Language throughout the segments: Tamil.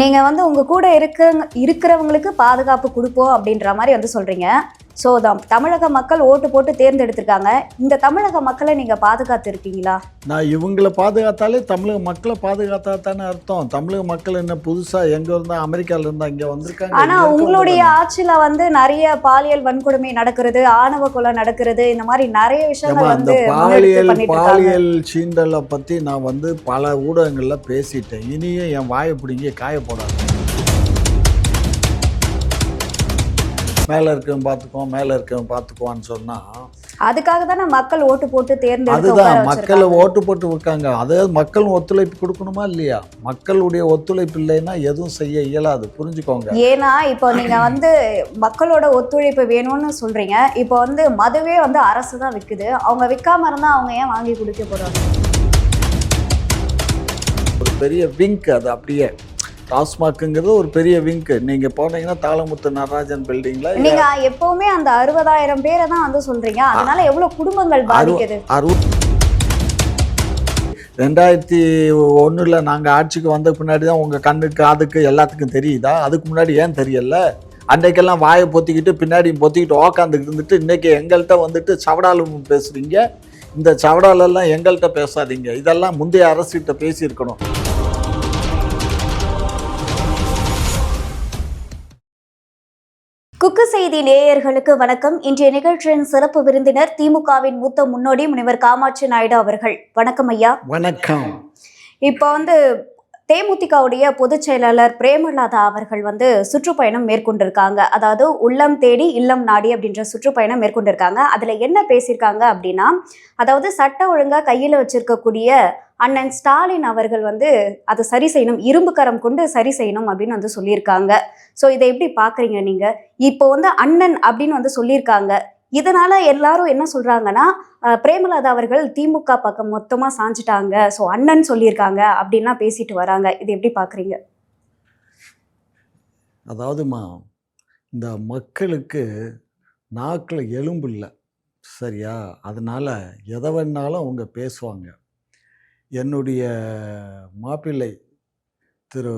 நீங்க வந்து உங்க கூட இருக்கிறவங்களுக்கு பாதுகாப்பு கொடுப்போம் அப்படின்ற மாதிரி வந்து சொல்றீங்க. ஸோ தமிழக மக்கள் ஓட்டு போட்டு தேர்ந்தெடுத்திருக்காங்க. இந்த தமிழக மக்களை நீங்க பாதுகாத்து இருக்கீங்களா? நான் இவங்கள பாதுகாத்தாலே தமிழக மக்களை பாதுகாத்தா தானே அர்த்தம். தமிழக மக்கள் என்ன புதுசாக எங்கே இருந்தால் அமெரிக்காவில் இருந்தால் இங்கே வந்திருக்காங்க. ஆனால் உங்களுடைய ஆட்சியில் வந்து நிறைய பாலியல் வன்கொடுமை நடக்கிறது, ஆணவ கொலை நடக்கிறது, இந்த மாதிரி நிறைய விஷயங்கள் வந்து பாலியல் சீண்டலை பற்றி நான் வந்து பல ஊடகங்களில் பேசிட்டேன். இனியும் என் வாயை பிடிங்கி காயப்படாது. மேலே இருக்கவன் பார்த்துக்குவோம், மேலே இருக்கவன் பார்த்துக்குவான்னு சொன்னால் அதுக்காக தானே மக்கள் ஓட்டு போட்டு அதுதான் மக்கள் ஓட்டு போட்டு இருக்காங்க. அதாவது மக்கள் ஒத்துழைப்பு கொடுக்கணுமா இல்லையா? மக்களுடைய ஒத்துழைப்பு இல்லைன்னா எதுவும் செய்ய இயலாது, புரிஞ்சுக்கோங்க. ஏன்னா இப்போ நீங்க வந்து மக்களோட ஒத்துழைப்பு வேணும்னு சொல்றீங்க. இப்போ வந்து மதுவே வந்து அரசு தான் விற்குது. அவங்க விற்காம இருந்தா அவங்க ஏன் வாங்கி குடிக்க போறாங்க? ஒரு பெரிய விங்க் அது. அப்படியே டாஸ்மாக்ங்கிறது ஒரு பெரிய விங்க். நீங்க போனீங்கன்னா தாளமுத்து நடராஜன் பில்டிங்ல நீங்க எப்பவுமே அந்த 60,000 பேரை தான் வந்து சொல்றீங்க. அதனால எவ்வளவு குடும்பங்கள் பாதிக்குது? 2001 நாங்கள் ஆட்சிக்கு வந்த பின்னாடி தான் உங்கள் கண்ணுக்கு அதுக்கு எல்லாத்துக்கும் தெரியுதா? அதுக்கு முன்னாடி ஏன் தெரியல? அன்றைக்கெல்லாம் வாயை பொத்திக்கிட்டு பின்னாடி பொத்திக்கிட்டு உக்காந்துக்கிட்டு இருந்துட்டு இன்றைக்கி எங்கள்கிட்ட வந்துட்டு சவடாலும் பேசுகிறீங்க. இந்த சவடாலெல்லாம் எங்கள்கிட்ட பேசாதீங்க. இதெல்லாம் முந்தைய அரசுகிட்ட பேசியிருக்கணும். குக்கு செய்தி நேயர்களுக்கு வணக்கம். இன்றைய நிகழ்ச்சியின் சிறப்பு விருந்தினர் திமுகவின் மூத்த முன்னோடி முனைவர் காமாட்சி நாயுடு அவர்கள். வணக்கம் ஐயா. வணக்கம். இப்போ வந்து தேமுதிகவுடைய பொதுச் செயலாளர் பிரேமலதா அவர்கள் வந்து சுற்றுப்பயணம் மேற்கொண்டிருக்காங்க. அதாவது உள்ளம் தேடி இல்லம் நாடி அப்படின்ற சுற்றுப்பயணம் மேற்கொண்டிருக்காங்க. அதில் என்ன பேசியிருக்காங்க அப்படின்னா, அதாவது சட்ட ஒழுங்காக கையில் வச்சிருக்கக்கூடிய அண்ணன் ஸ்டாலின் அவர்கள் வந்து அதை சரி செய்யணும், இரும்பு கரம் கொண்டு சரி செய்யணும் அப்படின்னு வந்து சொல்லியிருக்காங்க. ஸோ இதை எப்படி பார்க்குறீங்க நீங்கள்? இப்போ வந்து அண்ணன் அப்படின்னு வந்து சொல்லியிருக்காங்க. இதனால எல்லாரும் என்ன சொல்றாங்கன்னா, பிரேமலதா அவர்கள் திமுக பக்கம் மொத்தமா சாஞ்சிட்டாங்க, ஸோ அண்ணன் சொல்லியிருக்காங்க அப்படின்லாம் பேசிட்டு வராங்க. இது எப்படி பார்க்குறீங்க? அதாவதுமா, இந்த மக்களுக்கு நாக்கில் எலும்பு இல்லை, சரியா? அதனால எதை வேணாலும் அவங்க பேசுவாங்க. என்னுடைய மாப்பிள்ளை திரு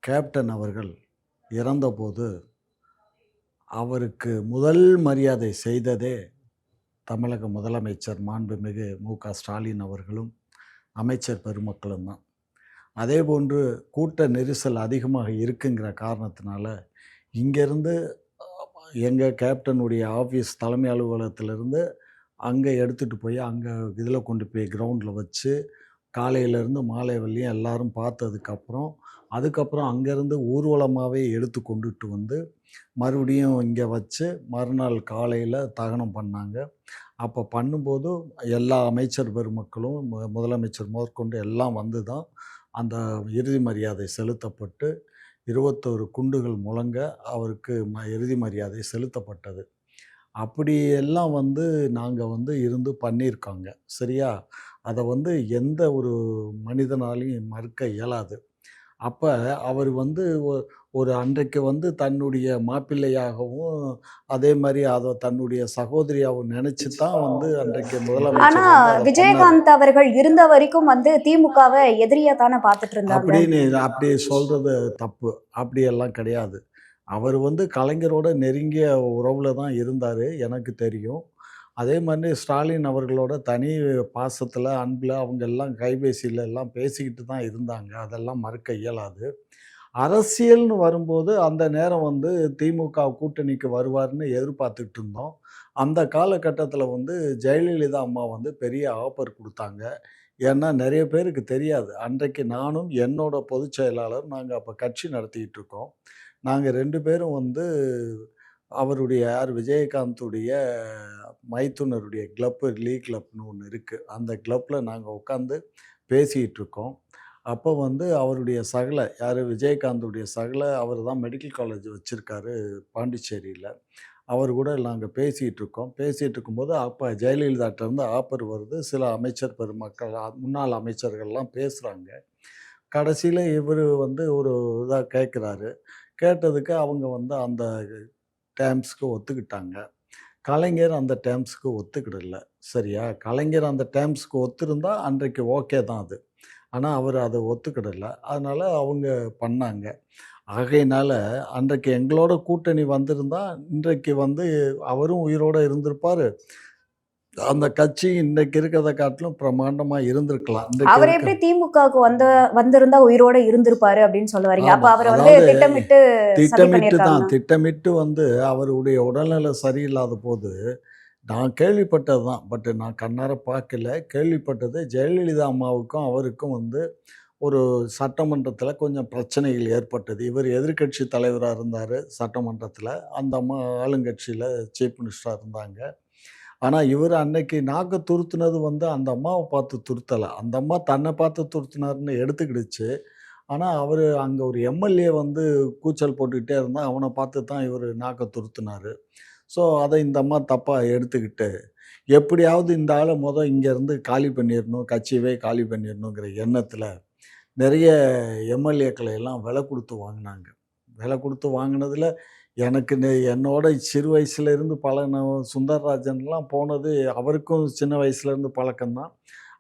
கேப்டன் அவர்கள் இறந்தபோது அவருக்கு முதல் மரியாதை செய்ததே தமிழக முதலமைச்சர் மாண்புமிகு மு.க. ஸ்டாலின் அவர்களும் அமைச்சர் பெருமக்களும் தான். அதே போன்று கூட்ட நெரிசல் அதிகமாக இருக்குங்கிற காரணத்தினால இங்கேருந்து எங்கள் கேப்டனுடைய ஆஃபீஸ் தலைமை அலுவலகத்திலேருந்து அங்கே எடுத்துகிட்டு போய் அங்கே இதில் கொண்டு போய் கிரவுண்டில் வச்சு காலையிலேருந்து மாலை வரையும் எல்லோரும் அதுக்கப்புறம் அங்கேருந்து ஊர்வலமாகவே எடுத்து கொண்டுட்டு வந்து மறுபடியும் இங்கே வச்சு மறுநாள் காலையில் தகனம் பண்ணாங்க. அப்போ பண்ணும்போது எல்லா அமைச்சர் பெருமக்களும் முதலமைச்சர் முதற்கொண்டு எல்லாம் வந்து தான் அந்த இறுதி மரியாதை செலுத்தப்பட்டு 21 குண்டுகள் முழங்க அவருக்கு இறுதி மரியாதை செலுத்தப்பட்டது. அப்படியெல்லாம் வந்து நாங்கள் வந்து இருந்து பண்ணியிருக்காங்க, சரியா? அதை வந்து எந்த ஒரு மனிதனாலையும் மறுக்க இயலாது. அப்போ அவர் வந்து ஒரு அன்றைக்கு வந்து தன்னுடைய மாப்பிள்ளையாகவும் அதே மாதிரி அதை தன்னுடைய சகோதரியாகவும் நினைச்சு தான் வந்து அன்றைக்கு முதலமைச்சர். ஆனால் விஜயகாந்த் அவர்கள் இருந்த வரைக்கும் வந்து திமுகவை எதிரியா தானே பார்த்துட்டு இருந்தாங்க. அப்படி சொல்றது தப்பு. அப்படியெல்லாம் கிடையாது. அவர் வந்து கலைஞரோட நெருங்கிய உறவில் தான் இருந்தார், எனக்கு தெரியும். அதே மாதிரி ஸ்டாலின் அவர்களோட தனி பாசத்தில் அன்பில் அவங்க எல்லாம் கைபேசியில் எல்லாம் பேசிக்கிட்டு தான் இருந்தாங்க. அதெல்லாம் மறுக்க இயலாது. அரசியல்னு வரும்போது அந்த நேரம் வந்து திமுக கூட்டணிக்கு வருவார்னு எதிர்பார்த்துக்கிட்டு இருந்தோம். அந்த காலகட்டத்தில் வந்து ஜெயலலிதா அம்மா வந்து பெரிய ஆஃபர் கொடுத்தாங்க. ஏன்னா நிறைய பேருக்கு தெரியாது, அன்றைக்கு நானும் என்னோட பொதுச் செயலாளர் நாங்கள் அப்போ கட்சி நடத்திக்கிட்டு இருக்கோம். நாங்கள் 2 பேரும் வந்து அவருடைய விஜயகாந்துடைய மைத்துனருடைய கிளப்பு லீ கிளப்னு ஒன்று இருக்குது. அந்த கிளப்பில் நாங்கள் உட்காந்து பேசிகிட்டு இருக்கோம். அப்போ வந்து அவருடைய சகலை விஜயகாந்துடைய சகலை அவர் தான் மெடிக்கல் காலேஜ் வச்சுருக்காரு பாண்டிச்சேரியில். அவர் கூட நாங்கள் பேசிகிட்டு இருக்கோம். பேசிகிட்டு இருக்கும்போது அப்போ ஜெயலலிதாட்டிருந்து ஆஃபர் வருது. சில அமைச்சர் பெருமக்கள் முன்னாள் அமைச்சர்கள்லாம் பேசுகிறாங்க. கடைசியில் இவர் வந்து ஒரு இதாக கேட்குறாரு. கேட்டதுக்கு அவங்க வந்து அந்த டேர்ம்ஸ்க்கு ஒத்துக்கிட்டாங்க. கலைஞர் அந்த டேர்ம்ஸ்க்கு ஒத்துக்கிடல, சரியா? கலைஞர் அந்த டேர்ம்ஸ்க்கு ஒத்துருந்தா அன்றைக்கு ஓகே தான் அது. ஆனால் அவர் அதை ஒத்துக்கிடல. அதனால் அவங்க பண்ணாங்க. ஆகையினால அன்றைக்கு எங்களோட கூட்டணி வந்திருந்தா இன்றைக்கு வந்து அவரும் உயிரோட இருந்திருப்பாரு. அந்த கட்சி இன்றைக்கு இருக்கிறத காட்டிலும் பிரமாண்டமா இருந்திருக்கலாம். இன்றைக்கு அவர் இருக்க எப்படி திமுகவுக்கு வந்திருந்தா உயிரோட இருந்திருப்பாரு அப்படின்னு சொல்ல வரீங்க? அப்ப ஆமா. அவரை வந்து அதாவது திட்டமிட்டு சதி பண்ணியிருக்காங்கன்னா? திட்டமிட்டு வந்து அவருடைய உடல்நிலை சரியில்லாத போது, நான் கேள்விப்பட்டது தான். பட் நான் கண்ணார பார்க்கல. கேள்விப்பட்டது ஜெயலலிதா அம்மாவுக்கும், அவருக்கும் வந்து ஒரு சட்டமன்றத்தில கொஞ்சம் பிரச்சனைகள் ஏற்பட்டது. இவர் எதிர்க்கட்சி தலைவரா இருந்தாரு சட்டமன்றத்தில. அந்த அம்மா ஆளுங்கட்சியில சீஃப் மினிஸ்டரா இருந்தாங்க. ஆனா, இவரு அன்னைக்கு நாக்க துருத்துனது வந்து அந்த அம்மாவ பார்த்து துருத்தல. அந்த அம்மா தன்ன பார்த்து துருத்துனாருன்னு எடுத்துக்கிடுச்சு. ஆனா, அவரு அங்க ஒரு எம்எல்ஏ வந்து கூச்சல் போட்டுக்கிட்டே இருந்தான். அவன பார்த்து தான் இவரு நாக்க துருத்துனாரு. ஸோ, அத இந்த அம்மா தப்பா எடுத்துக்கிட்டு, எப்படியாவது இந்த ஆள இங்கேருந்து காலி பண்ணிறணும், கட்சியவே காலி பண்ணிறணுங்கிற எண்ணத்தில, நெறைய எம்எல்ஏக்களை எல்லாம் விலை குடுத்து வாங்குனாங்க. விலை குடுத்து வாங்குனதுல எனக்கு என்னோட சிறு வயசுலேருந்து பழகுன சுந்தரராஜன்லாம் போனது அவருக்கும் சின்ன வயசுலேருந்து பழக்கம் தான்.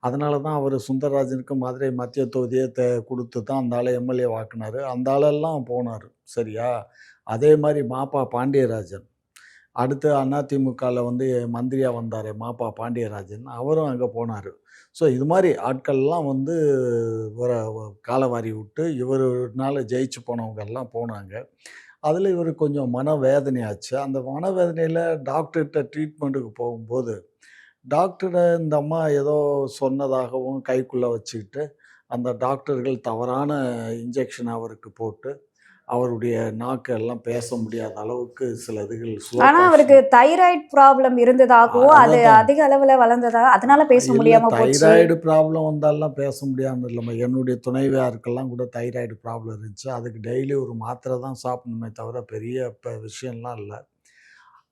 அதனால தான் அவரு சுந்தரராஜனுக்கு மதுரை மத்திய தொகுதியே குடுத்து தான் அந்த ஆள எம்எல்ஏ ஆக்குனாரு. அந்த ஆளெல்லாம் போனாரு. சரியா? அதே மாரி மாப்பா பாண்டியராஜன். அடுத்து அதிமுகல வந்து மந்திரியா வந்தாரே மாப்பா பாண்டியராஜன், அவரும் அங்க போனாரு. ஸோ இது மாரி ஆட்கள்லாம் வந்து ஒரு காலவாரி விட்டு, இவருனால ஜெயிச்சு போனவங்கலாம் போனாங்க. அதில இவருக்கு கொஞ்சம் மனவேதனை ஆச்சு. அந்த மனவேதனையில டாக்டர்ட்ட ட்ரீட்மெண்ட்டுக்கு போகும்போது, டாக்டர இந்த அம்மா ஏதோ சொன்னதாகவும் கைக்குள்ள வச்சுக்கிட்டு, அந்த டாக்டர்கள் தவறான இன்ஜெக்ஷன் அவருக்கு போட்டு, அவருடைய நாக்கு எல்லாம் பேச முடியாத அளவுக்கு சில இதுகள் ஸ்லோ ஆனா அவருக்கு பாய்சன். தைராய்டு ப்ராப்ளம் இருந்ததாகவும், அது அததான். அதிக அளவுல வளர்ந்ததா அதனால பேச இல்ல முடியாம போச்சு. தைராய்டு ப்ராப்ளம் வந்தால்லாம் பேச முடியாம இல்லம்மா. என்னுடைய துணைவியாருக்கெல்லாம் கூட தைராய்டு ப்ராப்ளம் இருந்துச்சு. அதுக்கு டெய்லி ஒரு மாத்திரை தான் சாப்பிடணுமே தவிர, பெரிய விஷயம்லாம் இல்ல.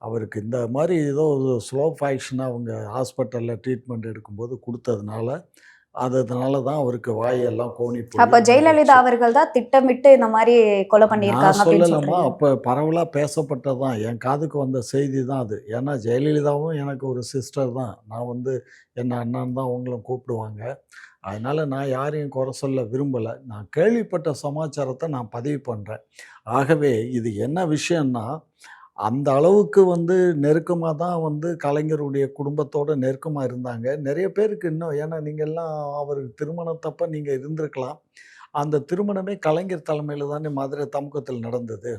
அவருக்கு இந்த மாரி ஏதோ ஒரு ஸ்லோ பாய்சனா அவங்க ஹாஸ்பிட்டல்ல ட்ரீட்மெண்ட் எடுக்கும்போது குடுத்ததுனால, அதனால தான் அவருக்கு வாயெல்லாம் கோணி போய் அப்ப ஜெயலலிதா வந்துருச்சு. அவர்கள் தான் திட்டமிட்டு இந்த மாரி கொலை நான் பண்ணியிருக்காங்க அப்படின்னு சொல்லலம்மா. சொல்றீங்க. அப்ப பரவலா பேசப்பட்டது தான். என் காதுக்கு வந்த செய்தி தான் அது. ஏன்னா ஜெயலலிதாவும் எனக்கு ஒரு சிஸ்டர் தான். நான் வந்து என்ன அண்ணான்னு தான் அவங்களும் கூப்பிடுவாங்க. அதனால நான் யாரையும் குறை சொல்ல விரும்பல. நான் கேள்விப்பட்ட சமாச்சாரத்த நான் பதிவு பண்றேன். ஆகவே இது என்ன விஷயம்னா, அந்த அளவுக்கு வந்து நெருக்கமா தான் வந்து கலைஞருடைய குடும்பத்தோட நெருக்கமா இருந்தாங்க. நெறைய பேருக்கு இன்னும் ஏன்னா நீங்கலாம் அவருக்கு திருமணத்தப்ப நீங்க இருந்திருக்கலாம். அந்த திருமணமே கலைஞர் தலைமையில தானே மதுரை தமுக்கத்தில் நடந்தது.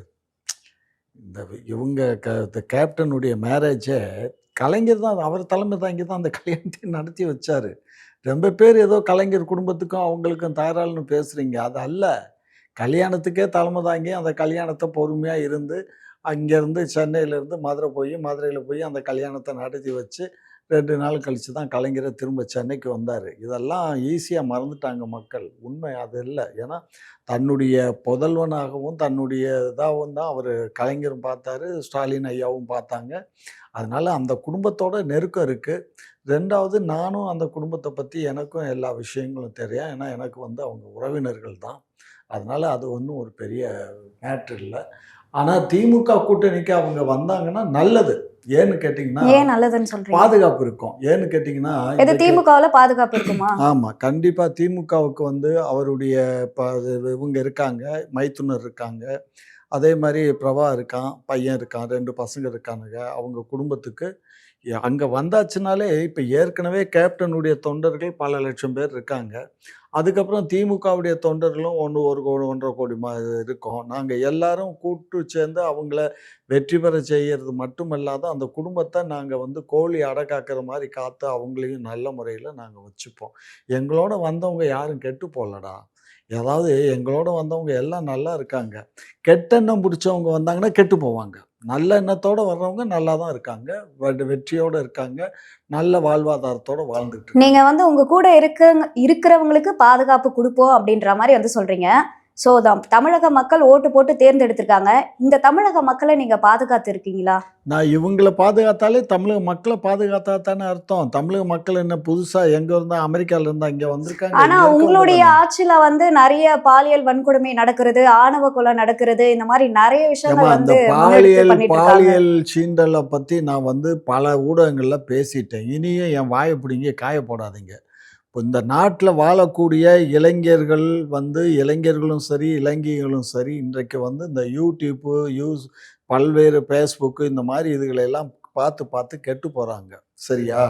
இந்த இவங்க இந்த கேப்டனுடைய மேரேஜே கலைஞர் தான் அவர் தலைமை தாங்கி தான் அந்த கல்யாணத்தையும் நடத்தி வச்சாரு. ரொம்ப பேர் ஏதோ கலைஞர் குடும்பத்துக்கும், அவங்களுக்கும் தகராறுன்னு பேசுறீங்க. அது அல்ல. கல்யாணத்துக்கே தலைமை தாங்கி அந்த கல்யாணத்த பொறுமையா இருந்து, அங்கேருந்து சென்னையிலேருந்து மதுரை போயி, மதுரையில போய் அந்த கல்யாணத்த நடத்தி வச்சு, 2 நாள் கழிச்சு தான் கலைஞரே திரும்ப சென்னைக்கு வந்தாரு. இதெல்லாம் ஈஸியா மறந்துட்டாங்க மக்கள். உண்மை அது இல்ல. ஏன்னா, தன்னுடைய புதல்வனாகவும், தன்னுடைய இதாவும் தான் அவரு கலைஞரும் பார்த்தாரு, ஸ்டாலின் ஐயாவும் பார்த்தாங்க. அதனால அந்த குடும்பத்தோட நெருக்கம் இருக்கு. 2வது நானும் அந்த குடும்பத்த பத்தி எனக்கும் எல்லா விஷயங்களும் தெரியும். ஏன்னா, எனக்கு வந்து அவங்க உறவினர்கள் தான். அதனால அது ஒண்ணும் ஒரு பெரிய மேட்டர் இல்ல. ஆனா திமுக கூட்டணிக்கு அவங்க வந்தாங்கன்னா நல்லது. ஏன்னு கேட்டீங்கன்னா, ஏன் நல்லதுன்னு சொல்றீங்க? பாதுகாப்பு இருக்கும். ஏன்னு கேட்டீங்கன்னா, இது இன்றைக்கு திமுகவுல பாதுகாப்பு இருக்குமா? ஆமா. கண்டிப்பா திமுகவுக்கு வந்து அவருடைய இவங்க இருக்காங்க, மைத்துனர் இருக்காங்க. அதே மாரி பிரபா இருக்கான், பையன் இருக்கான், 2 பசங்க இருக்கானுங்க. அவங்க குடும்பத்துக்கு அங்க வந்தாச்சுனாலே, இப்ப ஏற்கனவே கேப்டனுடைய தொண்டர்கள் பல லட்சம் பேர் இருக்காங்க. அதுக்கப்புறம் திமுகவுடைய தொண்டர்களும் 1 கோடி 1,50 கோடி இருக்கோம். நாங்க எல்லாரும் கூட்டு சேர்ந்து அவங்கள வெற்றி பெற செய்யறது மட்டுமல்லாத, அந்த குடும்பத்த நாங்க வந்து கோழி அடை காக்கிற மாரி காத்து, அவங்களையும் நல்ல முறையில நாங்க வச்சுப்போம். எங்களோட வந்தவங்க யாரும் கெட்டு போலடா. அதாவது எங்களோட வந்தவங்க எல்லாம் நல்லா இருக்காங்க. கெட்ட எண்ணம் புடிச்சவங்க வந்தாங்கன்னா கெட்டு போவாங்க. நல்ல எண்ணத்தோட வர்றவங்க நல்லா தான் இருக்காங்க. வெற்றியோட இருக்காங்க. நல்ல வாழ்வாதாரத்தோட வாழ்ந்துட்டு நீங்க இருக்காங்க. வந்து உங்க கூட இருக்கிறவங்களுக்கு பாதுகாப்பு குடுப்போம் அப்படின்ற மாரி வந்து சொல்றீங்க. ஸோ தமிழக மக்கள் ஓட்டு போட்டு தேர்ந்தெடுத்திருக்காங்க. இந்த தமிழக மக்கள நீங்க பாதுகாத்து இருக்கீங்களா? நான் இவங்கள பாதுகாத்தாலே தமிழக மக்கள பாதுகாத்தா தானே அர்த்தம். தமிழக மக்கள் என்ன புதுசா எங்க இருந்தா அமெரிக்கால இருந்தா இங்க வந்திருக்காங்க. ஆனா இங்க இருக்கவங்க உங்களுடைய தானே. ஆட்சியில வந்து நெறைய பாலியல் வன்கொடுமை நடக்கிறது, ஆணவ கொலை நடக்கிறது, இந்த மாரி நெறைய ஏம்மா விஷயங்கள் அந்த வந்து முன்னெடுத்து பண்ணிட்டு இருக்காங்க. பாலியல் சீண்டல பத்தி நான் வந்து பல ஊடகங்கள்ல பேசிட்டேன். இனியும் என் வாய பிடுங்கி காய போடாதீங்க. இந்த நாட்டில் வாழக்கூடிய இளைஞர்கள் இளைஞர்களும் சரி இளைஞர்களும் சரி இன்றைக்கு இந்த யூடியூப்பு பல்வேறு ஃபேஸ்புக்கு இந்த மாதிரி இதுகளெல்லாம் பார்த்து பார்த்து கெட்டு போகிறாங்க. சரியா?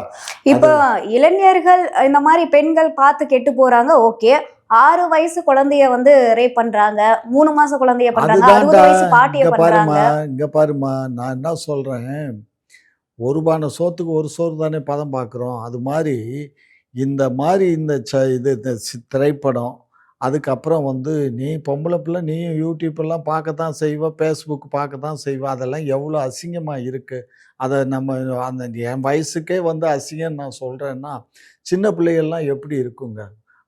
இப்போ இளைஞர்கள் இந்த மாதிரி பெண்கள் பார்த்து கெட்டு போறாங்க, ஓகே. 6 வயசு குழந்தைய ரேப் பண்றாங்க, 3 மாச குழந்தைய பண்றாங்க, 60 அதுதான்டா. வயசு பாட்டிய இங்க பண்றாங்க. பாருமா நான் என்ன சொல்றேன், ஒரு பானை சோத்துக்கு ஒரு சோறு தானே பதம் பார்க்குறோம். அது மாதிரி இந்த திரைப்படம், அதுக்கப்புறம் நீ பொம்பளை பிள்ளை, நீயும் யூடியூப்லாம் பார்க்கத்தான் செய்வ, ஃபேஸ்புக் பார்க்கத்தான் செய்வ. அதெல்லாம் எவ்வளோ அசிங்கமா இருக்கு. அதை நம்ம என் வயசுக்கே அசிங்கம்னு நான் சொல்றேன்னா, சின்ன பிள்ளைகள்லாம் எப்படி இருக்குங்க?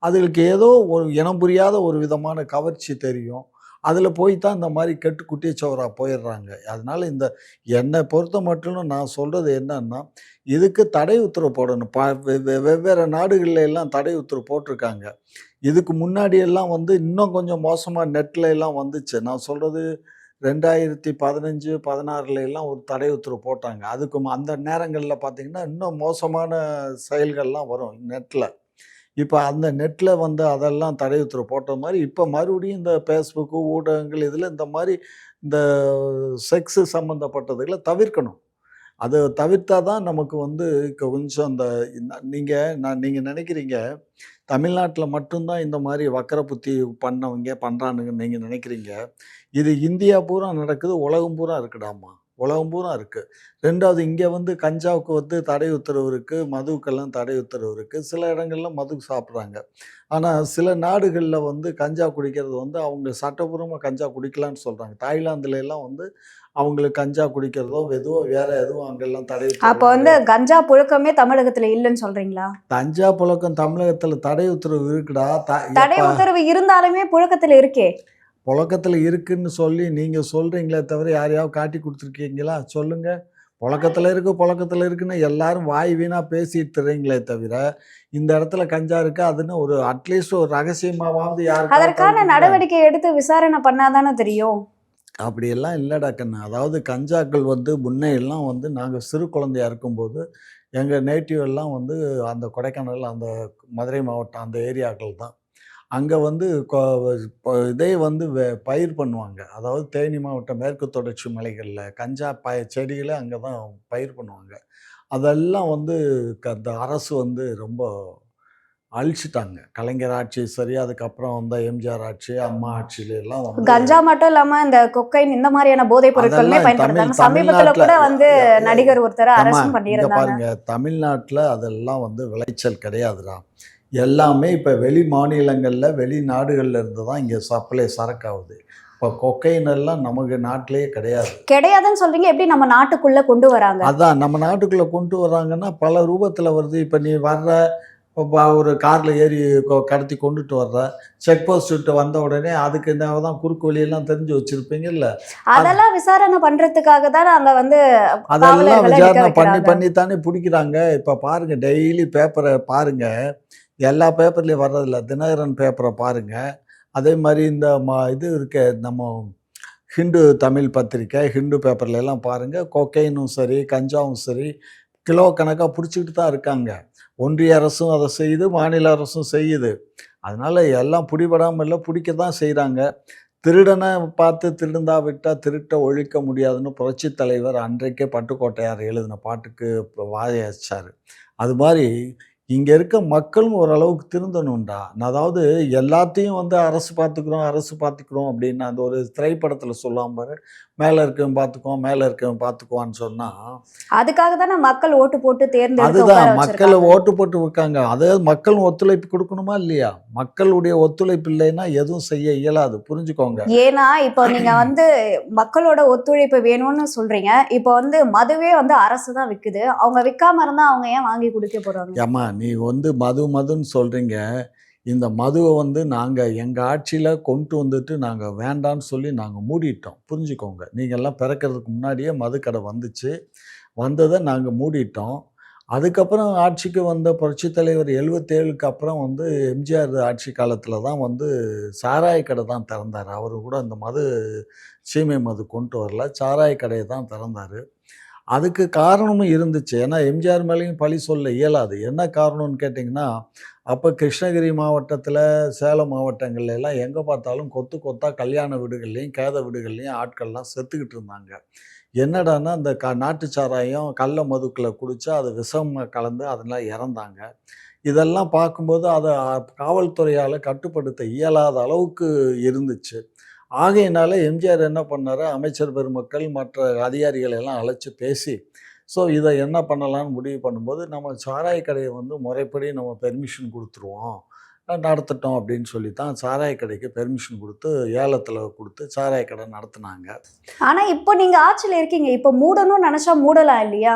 அதுகளுக்கு ஏதோ ஒரு இனம் புரியாத ஒரு விதமான கவர்ச்சி தெரியும். அதில போய் தான் இந்த மாதிரி கெட்டு குட்டிச்சவரா போயிடுறாங்க. அதனால என்னை பொறுத்த மட்டும் நான் சொல்றது என்னன்னா, இதுக்கு தடை உத்தரவு போடணும். வெவ்வேறு நாடுகள்ல எல்லாம் தடை உத்தரவு போட்டிருக்காங்க. இதுக்கு முன்னாடி எல்லாம் இன்னும் கொஞ்சம் மோசமா நெட்ல எல்லாம் வந்துச்சு. நான் சொல்றது 2015, 16ல எல்லாம் ஒரு தடை உத்தரவு போட்டாங்க. அந்த நேரங்கள்ல பார்த்தீங்கன்னா, இன்னும் மோசமான செயல்கள்லாம் வரும் நெட்ல. இப்ப அந்த நெட்ல அதெல்லாம் தடை உத்தரவு போட்ட மாரி, இப்ப மறுபடியும் இந்த ஃபேஸ்புக்கு, ஊடகங்கள் இதில இந்த மாரி இந்த செக்ஸ் சம்மந்தப்பட்டதுகள தவிர்க்கணும். அத தவிர்த்தா தான் நமக்கு கொஞ்சம் நீங்க நினைக்கிறீங்க, தமிழ்நாட்ல மட்டும் தான் இந்த மாரி வக்கர புத்தி பண்றானுங்கன்னு நீங்க நினைக்கிறீங்க. இது இந்தியா பூரா நடக்குது, உலகம் பூரா இருக்குடாமா. உலகம் பூரா இருக்கு. 2வது இங்க கஞ்சாவுக்கு தடை உத்தரவு இருக்கு, மதுவுக்கெல்லாம் தடை உத்தரவு இருக்கு. சில இடங்கள்ல மது சாப்பிடுறாங்க. ஆனா சில நாடுகள்ல கஞ்சா குடிக்கிறது அவங்க சட்டப்பூர்வமா கஞ்சா குடிக்கலான்னு சொல்றாங்க. தாய்லாந்துல எல்லாம் அவங்களுக்கு கஞ்சா குடிக்கிறதோ, வேற எதுவும் அங்கெல்லாம் தடை அப்போ உத்தரவு கஞ்சா புழக்கமே தமிழகத்துல இல்லைன்னு சொல்றீங்களா? கஞ்சா புழக்கம் தமிழகத்துல தடை உத்தரவு இருக்குடா. தடை உத்தரவு இருந்தாலுமே புழக்கத்துல இருக்கே. புழக்கத்துல இருக்குன்னு சொல்லி நீங்க சொல்றீங்களே தவிர, யாரையாவது காட்டி குடுத்துருக்கீங்களா? சொல்லுங்க. புழக்கத்துல இருக்குன்னு எல்லாரும் வாய் வீணா பேசிட்டு திரிறீங்களே தவிர, இந்த இடத்துல கஞ்சா இருக்கு அதுன்னு ஒரு அட்லீஸ்ட் ஒரு ரகசியமாவது யாருக்காவது அதற்கான தெரிவிக்கிறீங்களா? நடவடிக்கை எடுத்து விசாரணை பண்ணாதானே தெரியும். அப்படியெல்லாம் இல்லடா கண்ணு. அதாவது கஞ்சாக்கள் முன்ன எல்லாம் நாங்க சிறு குழந்தையா இருக்கும்போது, எங்க நேட்டிவ் எல்லாம் அந்த கொடைக்கானல், அந்த மதுரை மாவட்டம் அந்த ஏரியாக்கள் தான். அங்க கொ இதே பயிர் பண்ணுவாங்க. அதாவது தேனி மாவட்டம் மேற்கு தொடர்ச்சி மலைகள்ல கஞ்சா செடிகள அங்க தான் பயிர் பண்ணுவாங்க. அதெல்லாம் அந்த அரசு ரொம்ப அழிச்சுட்டாங்க. கலைஞர் ஆட்சி சரி, அதுக்கப்புறம் எம்ஜிஆர் ஆட்சி, அம்மா ஆட்சியில எல்லாம் கஞ்சா மட்டும் இல்லாம இந்த கொக்கைன் இந்த மாதிரியான போதைப் பொருட்களுமே அதெல்லாம் பயன்படுத்துறாங்க. சமீபத்துல கூட நடிகர் ஒருத்தரை ஏம்மா அரஸ்ட் இங்க பண்ணியிருந்தாங்க. பாருங்க, தமிழ்நாட்டுல அதெல்லாம் விளைச்சல் கிடையாதுடா. எல்லாமே இப்ப வெளி மாநிலங்கள்ல, வெளிநாடுகள்ல இருந்து தான் இங்க சரக்காகுது. இப்ப கொக்கைன் எல்லாம் நமக்கு நாட்டிலேயே கிடையாது. கிடையாதுன்னு சொல்றீங்க, எப்படி நம்ம நாட்டுக்குள்ள கொண்டு வராங்க? அதான் நம்ம நாட்டுக்குள்ள கொண்டு வர்றாங்கன்னா பல ரூபத்துல வருது. இப்ப நீ ஒரு கார்ல ஏறி கடத்தி கொண்டுட்டு வர்ற, செக் போஸ்ட் விட்டு வந்த உடனே அதுக்கு தான் குறுக்கு வழியெல்லாம் தெரிஞ்சு வச்சிருப்பீங்கல்ல. அதெல்லாம் விசாரணை பண்றதுக்காக தான் அங்க அதெல்லாம் காவலர்களை நிக்க விசாரணை பண்ணி வைக்கிறாங்க. பண்ணித்தானே பிடிக்கிறாங்க. இப்ப பாருங்க, டெய்லி பேப்பரை பாருங்க. எல்லா பேப்பர்லயும் வர்றதில்ல. தினகரன் பேப்பரை பாருங்க. அதே மாதிரி இந்த இது இருக்க நம்ம ஹிண்டு தமிழ் பத்திரிக்கை, ஹிண்டு பேப்பர்ல எல்லாம் பாருங்க. கொக்கைனும் சரி, கஞ்சாவும் சரி, கிலோ கணக்கா பிடிச்சிக்கிட்டு தான் இருக்காங்க. ஒன்றிய அரசும் அதை செய்யுது, மாநில அரசும் செய்யுது. அதனால எல்லாம் பிடிபடாமல் இல்லை, பிடிக்க தான் செய்கிறாங்க. திருடனை பார்த்து திருந்தா விட்டால் திருட்ட ஒழிக்க முடியாதுன்னு புரட்சி தலைவர் அன்றைக்கே பட்டுக்கோட்டையார் எழுதின பாட்டுக்கு வாயச்சார். அது மாதிரி இங்கே இருக்க மக்களும் ஓரளவுக்கு திருந்தணும்டா. அதாவது எல்லாத்தையும் அரசு பார்த்துக்கிறோம் அப்படின்னு அந்த ஒரு திரைப்படத்தில் சொல்லாம பாரு, மேலே இருக்கவன் பார்த்துக்குவான், மேலே இருக்கவன் பார்த்துக்குவான்னு சொன்னால், அதுக்காக தானே மக்கள் ஓட்டு போட்டு தேர்ந்தெடுத்து அதுதான் உட்கார மக்கள் வச்சிருக்காங்க. ஓட்டு போட்டு இருக்காங்க. அதாவது மக்களும் ஒத்துழைப்பு கொடுக்கணுமா இல்லையா? மக்களுடைய ஒத்துழைப்பு இல்லைன்னா எதுவும் செய்ய இயலாது, புரிஞ்சுக்கோங்க. ஏன்னா இப்போ நீங்க மக்களோட ஒத்துழைப்பு வேணும்னு சொல்றீங்க. இப்போ மதுவே அரசு தான் விக்குது. அவங்க விக்காம இருந்தா அவங்க ஏன் வாங்கி குடிக்க போறாங்க? ஏம்மா நீ மதுன்னு சொல்றீங்க. இந்த மதுவை நாங்கள் எங்கள் ஆட்சியில் கொண்டு வந்துட்டு நாங்கள் வேண்டான்னு சொல்லி நாங்கள் மூடிட்டோம், புரிஞ்சுக்கோங்க. நீங்கள்லாம் பிறக்கிறதுக்கு முன்னாடியே மதுக்கடை வந்துச்சு. வந்ததை நாங்கள் மூடிட்டோம். அதுக்கப்புறம் ஆட்சிக்கு வந்த புரட்சித் தலைவர் 77க்கு அப்புறம் எம்ஜிஆர் ஆட்சி காலத்தில் தான் சாராய கடை தான் திறந்தார். அவர் கூட அந்த சீமை மது கொண்டு வரல, சாராய கடையை தான் திறந்தார். அதுக்கு காரணமும் இருந்துச்சு. ஏன்னா எம்ஜிஆர் மேலேயும் பழி சொல்ல இயலாது. என்ன காரணம்னு கேட்டிங்கன்னா, அப்போ கிருஷ்ணகிரி மாவட்டத்தில, சேலம் மாவட்டங்கள்ல எல்லாம் எங்க பார்த்தாலும் கொத்து கொத்தா கல்யாண வீடுகள்லயும், கேத வீடுகள்லயும் ஆட்கள்லாம் செத்துக்கிட்டு இருந்தாங்க. என்னடான்னா, இந்த நாட்டு சாராயம், கள்ள மதுக்கள குடிச்சா அது விஷமா கலந்து அதெல்லாம் இறந்தாங்க. இதெல்லாம் பார்க்கும்போது அத காவல்துறையால கட்டுப்படுத்த இயலாத அளவுக்கு இருந்துச்சு. ஆகையினால எம்ஜிஆர் என்ன பண்ணாரு, அமைச்சர் பெருமக்கள், மற்ற அதிகாரிகளை எல்லாம் அழைச்சு பேசி, ஸோ இத என்ன பண்ணலான்னு முடிவு பண்ணும்போது, நம்ம சாராய கடைய வந்து முறைப்படி நம்ம பெர்மிஷன் குடுத்துருவோம். நடத்தட்டும் அப்படின்னு சொல்லி தான் சாராய கடைக்கு பெர்மிஷன் குடுத்து, ஏலத்துல குடுத்து சாராய கடை நடத்துனாங்க. ஆனா இப்போ நீங்க ஆட்சியில இருக்கீங்க. இப்போ மூடணும்னு நெனச்சா மூடலாம் இல்லையா?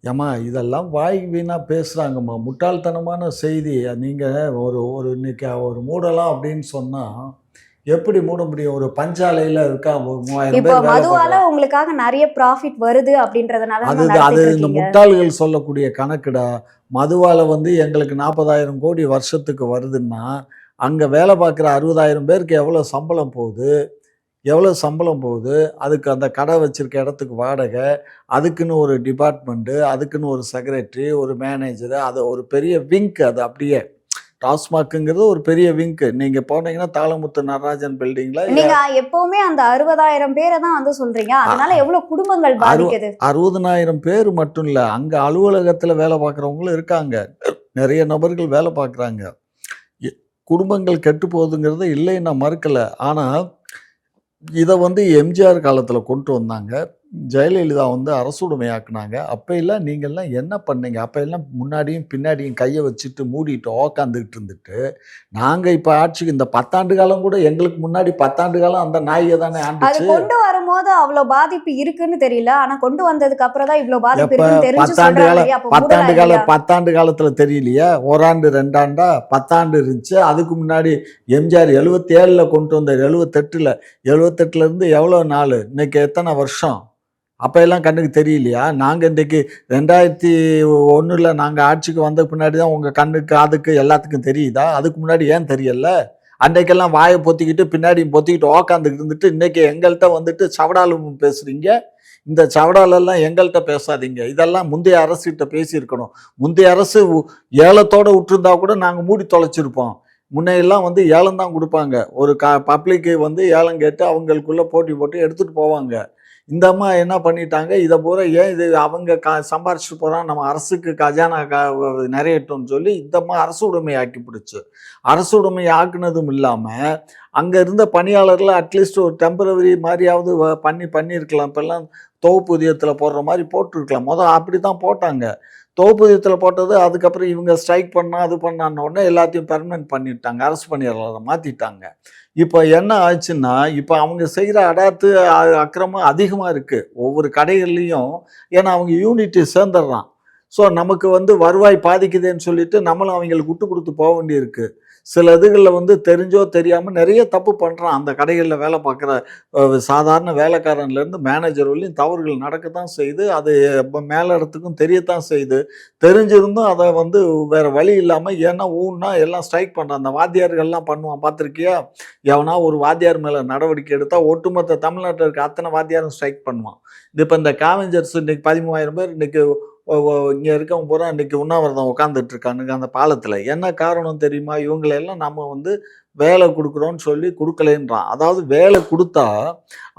ஏம்மா இதெல்லாம் வாய் வீணா பேசுறாங்கம்மா. முட்டாள்தனமான செய்தி. நீங்க ஒரு ஒரு இன்னைக்கு ஒரு மூடலாம் அப்படின்னு சொன்னா, எப்படி மூட முடியும்? ஒரு பஞ்சாலையில இருக்கா, ஒரு 3000 இப்போ பேர் வேலை மதுவால பார்க்குறாங்க. உங்களுக்காக நெறைய ப்ராஃபிட் வருது அப்படின்றதுனால அது தான அது நடத்திட்டு இந்த இருக்கீங்க. முட்டாள்கள் சொல்லக்கூடிய கணக்குடா. மதுவால வந்து எங்களுக்கு 40,000 கோடி வருஷத்துக்கு வருதுன்னா, அங்க வேலை பார்க்குற 60,000 பேருக்கு எவ்வளோ சம்பளம் போகுது? எவ்வளோ சம்பளம் போகுது? அதுக்கு அந்த கடை வச்சிருக்க இடத்துக்கு வாடகை, அதுக்குன்னு ஒரு டிபார்ட்மெண்ட்டு, அதுக்குன்னு ஒரு செக்ரட்டரி, ஒரு மேனேஜரு, அது ஒரு பெரிய விங்க் அது அப்படியே. டாஸ்மாக்குங்கிறது ஒரு பெரிய விங்க். நீங்க போனீங்கன்னா தாளமுத்து நடராஜன் பில்டிங்ல நீங்க எப்பவுமே அந்த 60,000 பேர தான் வந்து சொல்றீங்க. அதனால எவ்வளவு குடும்பங்கள் அறு பாதிக்குது? 60,000 பேர் மட்டும் இல்ல. அங்க அலுவலகத்துல வேலை பார்க்குறவங்களும் இருக்காங்க. நெறைய நபர்கள் வேலை பார்க்குறாங்க. எ குடும்பங்கள் கெட்டு போகுதுங்கிறத இல்லைன்னு நான் மறுக்கல. ஆனா, இத வந்து எம்ஜிஆர் காலத்துல கொண்டு வந்தாங்க. ஜெயலலிதா வந்து அரசுடைமையாக்குனாங்க. அப்பயெல்லாம் நீங்கலாம் என்ன பண்ணீங்க? அப்பயெல்லாம் முன்னாடியும், பின்னாடியும் கைய வச்சுட்டு மூடிட்டு உக்காந்துக்கிட்டு இருந்துட்டு, நாங்க இப்ப ஆட்சிக்கு இந்த 10 ஆண்டு காலம் கூட எங்களுக்கு முன்னாடி 10 ஆண்டு காலம் அந்த நாய்க தானே அது ஆண்டுச்சு. கொண்டு வரும்போது அவ்ளோ பாதிப்பு இருக்குன்னு தெரியல. ஆனா கொண்டு வந்ததுக்கு அப்புறம் தான் இவ்ளோ பாதிப்பு எப்ப இருக்குன்னு தெரிஞ்சு 10 ஆண்டு சொல்றாங்க காலம் இல்லையா? அப்ப 10 மூடலாம் ஆண்டு கால இல்லையா? 10 ஆண்டு காலத்துல தெரியலையா? 1 ஆண்டு, 2 ஆண்டா? 10 ஆண்டு இருந்துச்சு. அதுக்கு முன்னாடி எம்ஜிஆர் 77ல கொண்டு வந்தாரு. 78ல 78ல இருந்து எவ்வளோ நாளு? இன்னைக்கு எத்தன வருஷம்? அப்ப எல்லாம் கண்ணுக்கு தெரியலையா? நாங்க இன்றைக்கு 2001ல நாங்க ஆட்சிக்கு வந்த பின்னாடி தான் உங்க கண்ணுக்கு, காதுக்கு எல்லாத்துக்கும் தெரியுதா? அதுக்கு முன்னாடி ஏன் தெரியல? அன்றைக்கெல்லாம் வாய பொத்திக்கிட்டு, பின்னாடி பொத்திக்கிட்டு உக்காந்துக்கிட்டு இருந்துட்டு, இன்னைக்கு எங்கள்ட்ட வந்துட்டு சவடாலும் பேசுறீங்க. இந்த சவடாலெல்லாம் எங்கள்ட்ட பேசாதீங்க. இதெல்லாம் முந்தைய அரசுகிட்ட பேசியிருக்கணும். முந்தைய அரசு ஏலத்தோட விட்டிருந்தா கூட நாங்க மூடி தொலைச்சிருப்போம். முன்னையெல்லாம் வந்து ஏலம் தான் குடுப்பாங்க. ஒரு பப்ளிக்கு வந்து ஏலம் கேட்டு அவங்களுக்குள்ள போட்டி போட்டு எடுத்துட்டு போவாங்க. இந்த அம்மா என்ன பண்ணிட்டாங்க, இத பூரா ஏன் இது அவங்க சம்பாரிச்சுட்டு போறான், நம்ம அரசுக்கு கஜானா நிறையட்டும்னு சொல்லி இந்த அம்மா அரசு உடைமை ஆக்கிப்புடுச்சு. அரசு உடைமை ஆக்குனதும் இல்லாம, அங்க இருந்த பணியாளர்கள அட்லீஸ்ட் ஒரு டெம்பரவரி மாரியாவது பண்ணியிருக்கலாம். இப்பல்லாம் தொகுப்பூதியத்துல போடுற மாரி போட்டுருக்கலாம். அப்படித்தான் போட்டாங்க. தொகுப்பூதியத்துல போட்டது, அதுக்கப்புறம் இவங்க ஸ்ட்ரைக் பண்ணா, அது பண்ணான்ன உடனே எல்லாத்தையும் பெர்மனன்ட் பண்ணிட்டாங்க. அரசு பணியாளர மாத்திட்டாங்க. இப்ப என்ன ஆச்சுன்னா, இப்ப அவங்க செய்ற அடாத்து, அக்கிரமம் அதிகமா இருக்கு. ஒவ்வொரு கடைகள்லயும். ஏன்னா அவங்க யூனிட் சேர்ந்துடுறான். ஸோ நமக்கு வந்து வருவாய் பாதிக்குதேன்னு சொல்லிட்டு நம்மளும் அவங்களுக்கு விட்டு குடுத்து போ வேண்டியிருக்கு. சில இதுகள்ல வந்து தெரிஞ்சோ தெரியாம நெறைய தப்பு பண்றான். அந்த கடைகள்ல வேலை பார்க்குற சாதாரண வேலைக்காரன்லேருந்து மேனேஜர் வரையும் தவறுகள் நடக்கத்தான் செய்யுது. அது மேல இடத்துக்கும் தெரியத்தான் செய்யுது. தெரிஞ்சிருந்தும் அத வந்து வேற வழி இல்லாம ஏன்னா ஊன்னா எல்லாம் ஸ்ட்ரைக் பண்றான். அந்த வாத்தியார்கள்லாம் பண்ணுவான் பார்த்துருக்கியா? எவனா ஒரு வாத்தியார் மேல நடவடிக்கை எடுத்தா ஒட்டுமொத்த தமிழ்நாட்டுல இருக்க அத்தனை வாத்தியாரும் ஸ்ட்ரைக் பண்ணுவான். இப்ப இந்த காவெஞ்சர்ஸ் இன்னைக்கு 13,000 பேர் இன்னைக்கு இங்க இருக்கவங்க பூரா இன்னைக்கு உண்ணாவிரதம் உட்கார்ந்துட்டு இருக்கானுங்க அந்த பாலத்துல. என்ன காரணம் தெரியுமா? இவங்களெல்லாம் நம்ம வந்து வேலை குடுக்குறோம்னு சொல்லி குடுக்கலைன்றான். அதாவது வேலை குடுத்தா,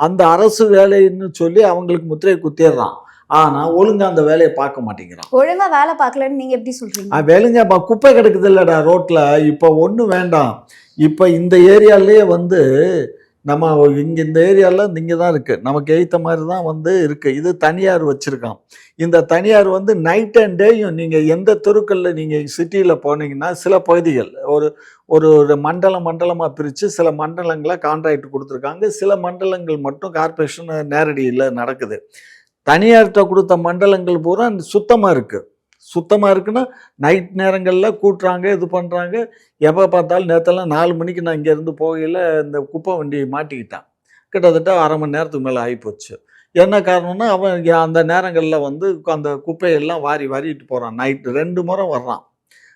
அந்த அரசு வேலைன்னு சொல்லி அவங்களுக்கு முத்திரைய குத்திர்றான். ஆனா, ஒழுங்கா அந்த வேலைய பார்க்க மாட்டேங்கிறான். ஒழுங்கா வேலை பார்க்கலன்னு நீங்க எப்படி சொல்றீங்க? வேலைங்க குப்பை கிடக்குதுல்லடா ரோட்ல. இப்ப ஒண்ணும் வேண்டாம். இப்ப இந்த ஏரியாலயே வந்து நம்ம இங்க இந்த ஏரியால இங்க தான் இருக்கு. நமக்கு எய்த்த மாரி தான் வந்து இருக்கு. இது தனியார் வச்சிருக்கான். இந்த தனியார் வந்து நைட் அண்ட் டேயும் நீங்க எந்த தெருக்கள்ல நீங்க சிட்டில போனீங்கன்னா, சில பகுதிகள் ஒரு ஒரு ஒரு மண்டலமா பிரிச்சு சில மண்டலங்கள கான்ட்ராக்ட் குடுத்துருக்காங்க. சில மண்டலங்கள் மட்டும் கார்ப்பரேஷன் நேரடியில நடக்குது. தனியார்ட்ட குடுத்த மண்டலங்கள் பூரா சுத்தமா இருக்கு. சுத்தமா இருக்குன்னா, நைட் நேரங்கள்ல கூட்டுறாங்க, இது பண்றாங்க. எப்ப பார்த்தாலும் நேத்தெல்லாம் 4 மணிக்கு நான் இங்கேருந்து போகையில இந்த குப்பை வண்டி மாட்டிக்கிட்டான். கிட்டத்தட்ட 1/2 மணி நேரத்துக்கு மேல ஆயிப்போச்சு. என்ன காரணம்னா, அவன் அந்த நேரங்கள்ல வந்து அந்த குப்பையெல்லாம் வாரிட்டு போறான். நைட்டு 2 முறை வர்றான்.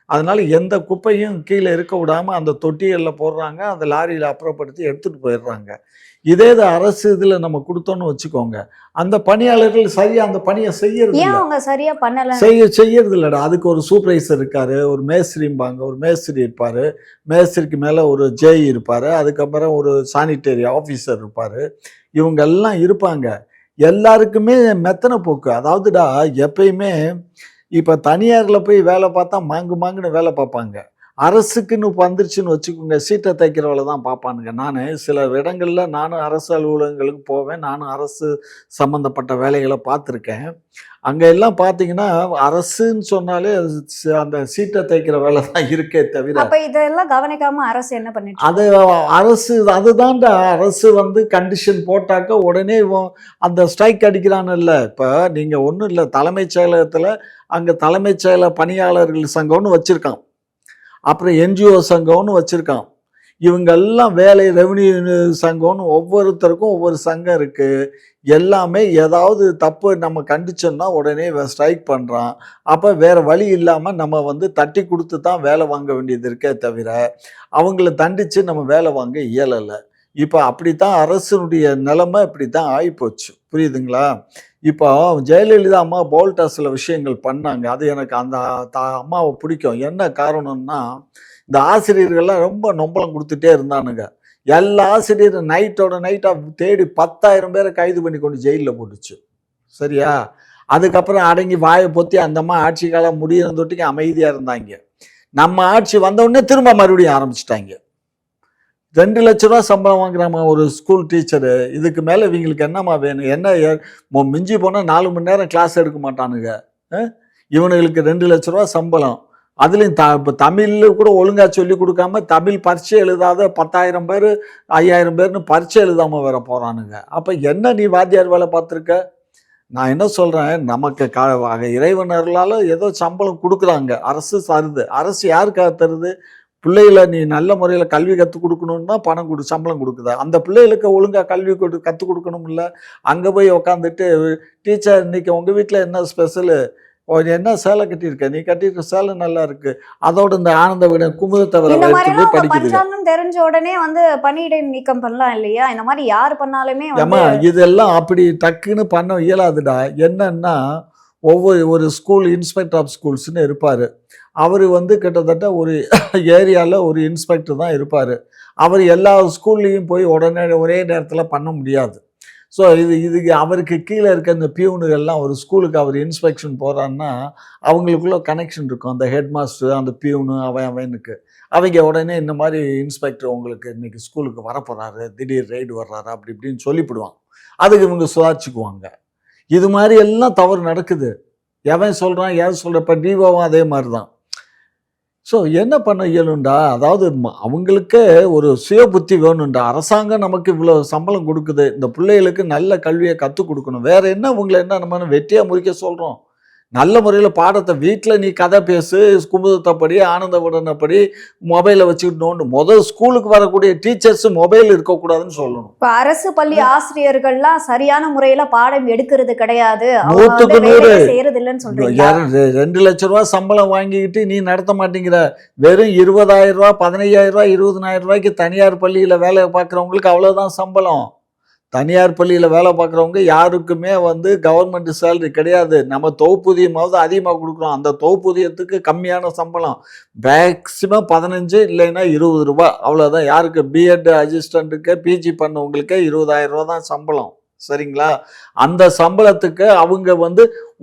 அதனால எந்த குப்பையும் கீழே இருக்க விடாம அந்த தொட்டிகளில் போடுறாங்க, அந்த லாரியில் அப்புறப்படுத்தி எடுத்துட்டு போயிடுறாங்க. இதே இது அரசு இதில் நம்ம கொடுத்தோம்னு வச்சுக்கோங்க, அந்த பணியாளர்கள் சரியா அந்த பணியை செய்யறது ஏன் இல்ல. அவங்க சரியா பண்ணல? செய்யறது இல்லடா. அதுக்கு ஒரு சூப்பர்வைசர் இருக்காரு, ஒரு மேஸ்திரிம்பாங்க, ஒரு மேஸ்திரி இருப்பாரு, மேஸ்திரிக்கு மேல ஒரு ஜேஇ இருப்பாரு, அதுக்கப்புறம் ஒரு சானிட்டரி ஆஃபீஸர் இருப்பாரு. இவங்க எல்லாம் இருப்பாங்க. எல்லாருக்குமே மெத்தன போக்கு. அதாவதுடா எப்பயுமே இப்ப தனியார்ல போய் வேலை பார்த்தா மாங்கு மாங்குன்னு வேலை பார்ப்பாங்க. அரசுக்குன்னு வந்துருச்சுன்னு வச்சுக்கோங்க, சீட்டை தைக்கிற வேலை தான் பார்ப்பானுங்க. நானு சில இடங்கள்ல நானும் அரசு அலுவலகங்களுக்கு போவேன். நானும் அரசு சம்மந்தப்பட்ட வேலைகள பார்த்துருக்கேன். அங்க எல்லாம் பார்த்தீங்கன்னா, அரசுன்னு சொன்னாலே அது அந்த சீட்டை தைக்கிற வேலை தான் இருக்கே தவிர, அப்ப இதெல்லாம் கவனிக்காம அரசு என்ன பண்ணிட்டு அது இருக்கு? அரசு அதுதான்டா அரசு கண்டிஷன் போட்டாக்க உடனே இவன் அந்த ஸ்ட்ரைக் அடிக்கிறான்ல்ல. இப்ப நீங்க ஒண்ணும் இல்ல, தலைமைச் செயலகத்துல அங்க தலைமைச் செயலக பணியாளர்கள் சங்கம்னு வச்சிருக்கான். அப்புறம் என்ஜிஓ சங்கம்னு வச்சிருக்கான். இவங்க எல்லாம் வேலை ரெவென்யூ சங்கம்னு ஒவ்வொருத்தருக்கும் ஒவ்வொரு சங்கம் இருக்கு. எல்லாமே ஏதாவது தப்பு நம்ம கண்டிச்சோம்னா உடனே ஸ்ட்ரைக் பண்றான். அப்ப வேற வழி இல்லாம நம்ம தட்டி கொடுத்து தான் வேலை வாங்க வேண்டியது இருக்கே தவிர, அவங்கள தண்டிச்சு நம்ம வேலை வாங்க இயலல. இப்ப அப்படித்தான் அரசினுடைய நிலைமை இப்படித்தான் ஆயிப்போச்சு. புரியுதுங்களா? இப்போ ஜெயலலிதா அம்மா போல்டா சில விஷயங்கள் பண்ணாங்க. அது எனக்கு அந்த அம்மாவை பிடிக்கும். என்ன காரணம்னா, இந்த ஆசிரியர்கள்லாம் ரொம்ப நொம்பலம் கொடுத்துட்டே இருந்தானுங்க. எல்லா ஆசிரியரும் நைட்டோட நைட்டா தேடி 10,000 பேரை கைது பண்ணி கொண்டு ஜெயில்ல போட்டுச்சு. சரியா? அதுக்கப்புறம் அடங்கி வாயை பொத்தி அந்த அம்மா ஆட்சி காலம் முடியிற தொட்டிக்கு அமைதியா இருந்தாங்க. நம்ம ஆட்சி வந்த உடனே திரும்ப மறுபடியும் ஆரம்பிச்சிட்டாங்க. 2 லட்ச ரூபா சம்பளம் வாங்குறாமா ஒரு ஸ்கூல் டீச்சரு. இதுக்கு மேல இவங்களுக்கு என்னம்மா வேணும்? என்ன மிஞ்சி போனா 4 மணி நேரம் கிளாஸ் எடுக்க மாட்டானுங்க. இவனுங்களுக்கு 2 லட்ச ரூபா சம்பளம். அதுலயும் இப்ப தமிழ்ல கூட ஒழுங்கா சொல்லிக் கொடுக்காம தமிழ் பரீட்சை எழுதாத 10,000 பேரு 5,000 பேர்னு பரீட்சை எழுதாம வேற போறானுங்க. அப்ப என்ன நீ வாத்தியார் வேலை பார்த்திருக்க? நான் என்ன சொல்றேன், நமக்கு இறைவன் அருளால ஏதோ சம்பளம் கொடுக்குறாங்க. அரசு தருது. அரசு யாருக்காக தருது? பிள்ளைகளை நீ நல்ல முறையில் கல்வி கற்றுக் கொடுக்கணும்னா பணம் சம்பளம் கொடுக்குதா? அந்த பிள்ளைகளுக்கு ஒழுங்காக கல்வி கற்றுக் கொடுக்கணும்ல. அங்கே போய் உக்காந்துட்டு, டீச்சர் இன்னைக்கு உங்கள் வீட்டில் என்ன ஸ்பெஷலு? என்ன சேலை கட்டியிருக்க? நீ கட்டியிருக்க சேலை நல்லா இருக்கு. அதோட இந்த ஆனந்த விகடன் குமுத தவிர இந்த மாதிரி எடுத்து எல்லாம் போய் அவங்க படிக்குதுங்க. பண்றாங்கன்னு தெரிஞ்ச உடனே பணியிடை நீக்கம் பண்ணலாம் இல்லையா? இந்த மாதிரி யாரு பண்ணாலுமே ஏமா இதெல்லாம் அப்படி டக்குன்னு பண்ண இயலாதுடா. என்னன்னா, ஒரு ஸ்கூல் இன்ஸ்பெக்டர் ஆஃப் ஸ்கூல்ஸ்னு இருப்பாரு. அவரு கிட்டத்தட்ட ஒரு ஏரியால ஒரு இன்ஸ்பெக்டர் தான் இருப்பாரு. அவர் எல்லா ஸ்கூல்லையும் போய் உடனே ஒரே நேரத்தில் பண்ண முடியாது. ஸோ இதுக்கு அவருக்கு கீழே இருக்க இந்த பியூனுகள்லாம் ஒரு ஸ்கூலுக்கு அவர் இன்ஸ்பெக்ஷன் போகிறான்னா அவங்களுக்குள்ள கனெக்ஷன் இருக்கும். அந்த ஹெட் மாஸ்டர், அந்த பியூனு, அவனுக்கு அவங்க உடனே இந்த மாதிரி இன்ஸ்பெக்டர் உங்களுக்கு இன்னைக்கு ஸ்கூலுக்கு வரப்போறாரு, திடீர் ரெய்டு வர்றாரு, அப்படி இப்படின்னு சொல்லிவிடுவாங்க. அதுக்கு இவங்க சுதாரிச்சுக்குவாங்க. இது மாதிரி எல்லாம் தவறு நடக்குது. எவன் சொல்கிறான், ஏன் சொல்கிற? இப்போ டிஓவும் அதே மாதிரி தான். ஸோ என்ன பண்ண இயலும்டா? அதாவது அவங்களுக்கே ஒரு சுய புத்தி வேணும்டா. அரசாங்கம் நமக்கு இவ்வளோ சம்பளம் கொடுக்குது, இந்த பிள்ளைகளுக்கு நல்ல கல்வியை கற்றுக் கொடுக்கணும். வேற என்ன உங்களை என்ன நம்ம வெட்டியாக முறிக்க சொல்கிறோம்? நல்ல முறையில் பாடத்தை வீட்டில் நீ கதை பேசு, குமுதத்தைப்படி, ஆனந்த விடனப்படி, மொபைலை வச்சுக்கிட்டு ஸ்கூலுக்கு வரக்கூடிய டீச்சர்ஸ் மொபைல் இருக்கக்கூடாதுன்னு சொல்லணும். இப்ப அரசு பள்ளி ஆசிரியர்கள்லாம் சரியான முறையில பாடம் எடுக்கிறது கிடையாது, 100க்கு 100 செய்யறது இல்லைன்னு சொல்றீங்க. 2 லட்ச ரூபா சம்பளம் வாங்கிக்கிட்டு நீ நடத்த மாட்டேங்கிற. வெறும் 20,000 ரூபா, 15,000 ரூபா, 20,000 ரூபாய்க்கு தனியார் பள்ளியில் வேலை பார்க்குறவங்களுக்கு அவ்வளோதான் சம்பளம். தனியார் பள்ளியில் வேலை பார்க்குறவங்க யாருக்குமே கவர்மெண்ட் சேலரி கிடையாது. நம்ம தொகுப்பூதியமாவது அதிகமாக கொடுக்குறோம். அந்த தொகுப்பூதியத்துக்கு கம்மியான சம்பளம். மேக்சிமம் 15 இல்லைன்னா 20 ரூபா, அவ்வளோதான். யாருக்கு? பிஎட் அசிஸ்டண்ட்டுக்கு பிஜி பண்ணவங்களுக்கே 20,000 ரூபா தான் சம்பளம். சரிங்களா? அந்த சம்பளத்துக்கு அவங்க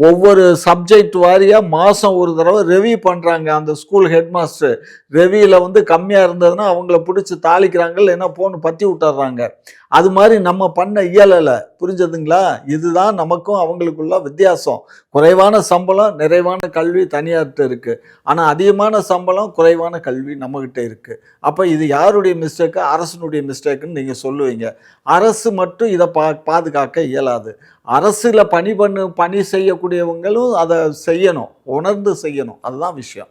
ஒவ்வொரு சப்ஜெக்ட் வாரியாக மாதம் ஒரு தடவை ரெவியூ பண்ணுறாங்க. அந்த ஸ்கூல் ஹெட் மாஸ்டர் ரெவியூவில் கம்மியாக இருந்ததுன்னா அவங்கள பிடிச்சி தாளிக்கிறாங்க, இல்லைன்னா போன்னு பற்றி விட்டுறாங்க. அது மாதிரி நம்ம பண்ண இயலலை. புரிஞ்சதுங்களா? இதுதான் நமக்கும் அவங்களுக்குள்ள வித்தியாசம். குறைவான சம்பளம், நிறைவான கல்வி தனியார்கிட்ட இருக்குது. ஆனால் அதிகமான சம்பளம், குறைவான கல்வி நம்மகிட்ட இருக்குது. அப்போ இது யாருடைய மிஸ்டேக்கு? அரசனுடைய மிஸ்டேக்குன்னு நீங்கள் சொல்லுவீங்க. அரசு மட்டும் இதை பாதுகாக்க இயலாது. அரசுல பணி செய்யக்கூடியவங்களும் அதை செய்யணும், உணர்ந்து செய்யணும். அதுதான் விஷயம்.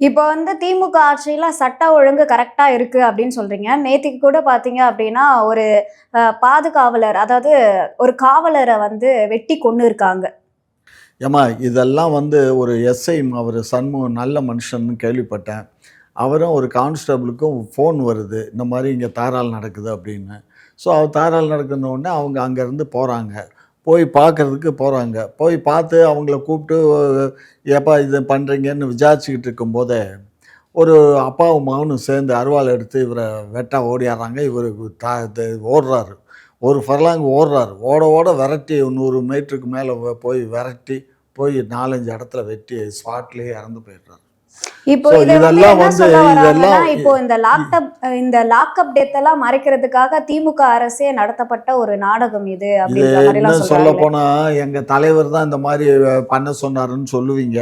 இப்போ திமுக ஆட்சியில சட்ட ஒழுங்கு கரெக்டா இருக்கு அப்படின்னு சொல்றீங்க. நேத்திக்கு கூட பாத்தீங்க அப்படின்னா ஒரு பாதுகாவலர், அதாவது ஒரு காவலரை வெட்டி கொன்னு இருக்காங்க. ஏம்மா இதெல்லாம் வந்து ஒரு எஸ்ஐ அவர் சண்முகம் நல்ல மனுஷன்னு கேள்விப்பட்டேன். அவரும் ஒரு கான்ஸ்டபிளுக்கும் ஃபோன் வருது. இந்த மாரி இங்க தாராள் நடக்குது அப்படின்னு. ஸோ தாராள் நடக்குன உடனே அவங்க அங்கேருந்து போறாங்க. போய் பார்க்கறதுக்கு போறாங்க. போய் பார்த்து அவங்கள கூப்பிட்டு ஏப்பா இது பண்ணுறீங்கன்னு விசாரிச்சுக்கிட்டு இருக்கும்போதே, ஒரு அப்பாவும் மகனும் சேர்ந்து அருவாள் எடுத்து இவர வெட்ட ஓடியார்றாங்க. இவரு ஓடுறாரு. ஒரு ஃபர்லாங் ஓடுறாரு. ஓட ஓட விரட்டி 100 மீட்டருக்கு மேல போய் விரட்டி போய் 4, 5 இடத்துல வெட்டி ஸ்பாட்லயே இறந்து போயிடுறாரு. இப்போ ஸோ இத வந்து இதெல்லாம் என்ன வந்து சொல்ல வராங்கன்னா, இதெல்லாம் இப்போ இந்த லாக்அப் டெத் எல்லாம் மறைக்கிறதுக்காக திமுக அரசே நடத்தப்பட்ட ஒரு நாடகம் இது இது அப்படின்ற மாதிரி எல்லாம் இன்னும் சொல்றாங்களே. சொல்லப்போனா, எங்க தலைவர் தான் இந்த மாரி பண்ண சொன்னாருன்னு சொல்லுவீங்க.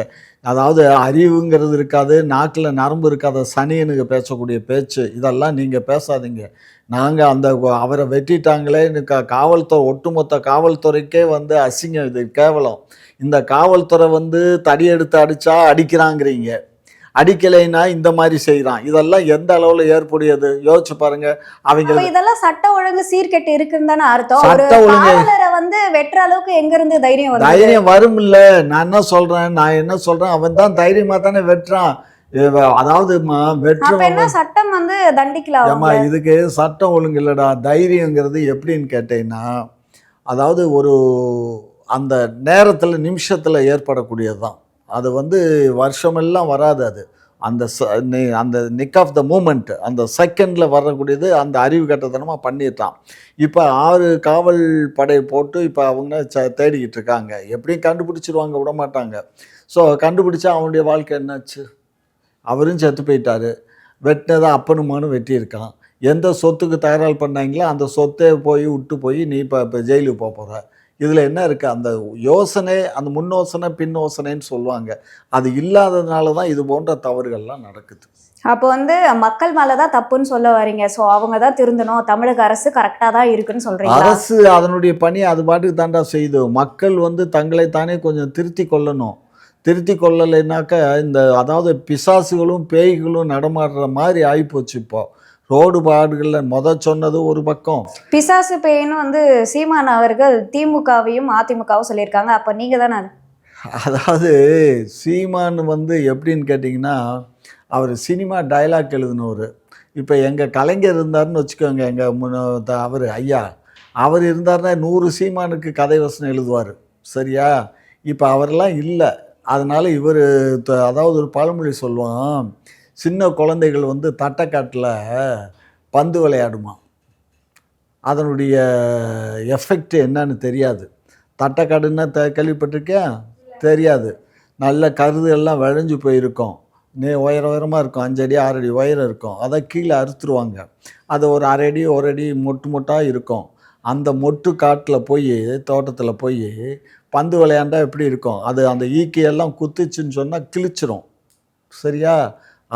அதாவது அறிவுங்கிறது இருக்காது, நாக்குல நரம்பு இருக்காத சனியனுங்க பேசக்கூடிய பேச்சு. இதெல்லாம் நீங்க பேசாதீங்க. நாங்க அந்த அவர வெட்டிட்டாங்களேன்னு காவல்துறை ஒட்டுமொத்த காவல்துறைக்கே வந்து அசிங்கம் இது, கேவலம். இந்த காவல்துறை வந்து தடி எடுத்து அடிச்சா அடிக்கிறாங்கிறீங்க. அடிக்கலைன்னா இந்த மாரி செய்றான். இதெல்லாம் எந்த அளவுல ஏற்புடையது? யோசிச்சு பாருங்க. அவைங்க அப்ப இதெல்லாம் சட்ட ஒழுங்கு சீர்கெட்டு இருக்குன்னு தானே அர்த்தம். ஒரு சட்ட ஒழுங்கு காவலரை வந்து வெட்டுற அளவுக்கு எங்க இருந்து தைரியம் வந்தது? தைரியம் வரும்ல. நான் என்ன சொல்றேன், அவன் தான் தைரியமா தானே வெட்டுறான். அதாவதுமா அப்ப வெட்டுறவன் என்ன சட்டம் வந்து தண்டிக்கல ஏம்மா அவங்க? இதுக்கு சட்டம் ஒழுங்கு இல்லடா. தைரியங்கிறது எப்படின்னு கேட்டீங்கன்னா, அதாவது ஒரு அந்த நேரத்துல, நிமிஷத்துல ஏற்படக்கூடியது தான். அது வந்து வருஷமெல்லாம் வராது அது. அந்த அந்த நிக் ஆஃப் த மூமெண்ட், அந்த செகண்ட்ல வரக்கூடியது. அந்த அறிவு கெட்டத்தனமா பண்ணிட்டான். இப்ப 6 காவல் படை போட்டு இப்ப அவங்க தேடிக்கிட்டு இருக்காங்க. எப்படியும் கண்டுபிடிச்சிருவாங்க, விடமாட்டாங்க. ஸோ கண்டுபிடிச்சா அவனுடைய வாழ்க்கை என்னாச்சு? அவரும் செத்து போயிட்டாரு. வெட்டினதை அப்பனும் மகனும் வெட்டியிருக்கான். எந்த சொத்துக்கு தகராறு பண்ணாங்களோ அந்த சொத்தை விட்டு போய் நீ இப்போ ஜெயிலுக்கு போற. இதில் என்ன இருக்குது? அந்த யோசனை, அந்த முன் யோசனை பின் யோசனைன்னு சொல்லுவாங்க. அது இல்லாததுனால தான் இது போன்ற தவறுகள்லாம் நடக்குது. அப்போ வந்து மக்கள் மேலதான் தப்புன்னு சொல்ல வரீங்க. சோ அவங்க தான் திருந்தணும், தமிழக அரசு கரெக்டா தான் இருக்குன்னு சொல்றீங்களா? அரசு அதனுடைய பணியை அது பாட்டுக்கு தாண்டா செய்யுது. மக்கள் வந்து தங்களை தானே கொஞ்சம் திருத்தி கொள்ளணும். திருத்தி கொள்ளலைனாக்க இந்த அதாவது பிசாசுகளும் பேய்களும் நடமாடுற மாதிரி ஆகிப்போச்சு. இப்போ ரோடு பாடுகளில் சொன்னது ஒரு பக்கம். பிசாசு பேய்ன்னு வந்து சீமான் அவர்கள் திமுகவையும் அதிமுகவும் சொல்லியிருக்காங்க. அப்ப நீங்க தானே அது? அதாவது சீமான் வந்து எப்படின்னு கேட்டிங்கன்னா, அவர் சினிமா டயலாக் எழுதினவர். இப்போ எங்கள் கலைஞர் இருந்தார்னு வச்சுக்கோங்க, எங்கள் அவர் ஐயா அவர் இருந்தார்னா 100 சீமானுக்கு கதை வசனம் எழுதுவார். சரியா? இப்போ அவரெல்லாம் இல்லை. அதனால் இவர் அதாவது ஒரு பழமொழி சொல்லுவான், சின்ன குழந்தைகள் வந்து தட்டைக்காட்டில் பந்து விளையாடுமா, அதனுடைய எஃபெக்ட் என்னன்னு தெரியாது. தட்டைக்காடுன்னா கேள்விப்பட்டிருக்கேன்? தெரியாது. நல்ல கருது எல்லாம் விளைஞ்சு போயிருக்கும். உயரமாக இருக்கும். 5 அடி 6 அடி உயரம் இருக்கும். அதை கீழே அறுத்துருவாங்க. அது ஒரு 1/2 அடி 1 அடி மொட்டாக இருக்கும். அந்த மொட்டு காட்டில் போய், தோட்டத்தில் போய் பந்து விளையாண்டா எப்படி இருக்கும்? அது அந்த ஈக்கையெல்லாம் குத்துச்சுன்னு சொன்னால் கிழிச்சிரும். சரியா?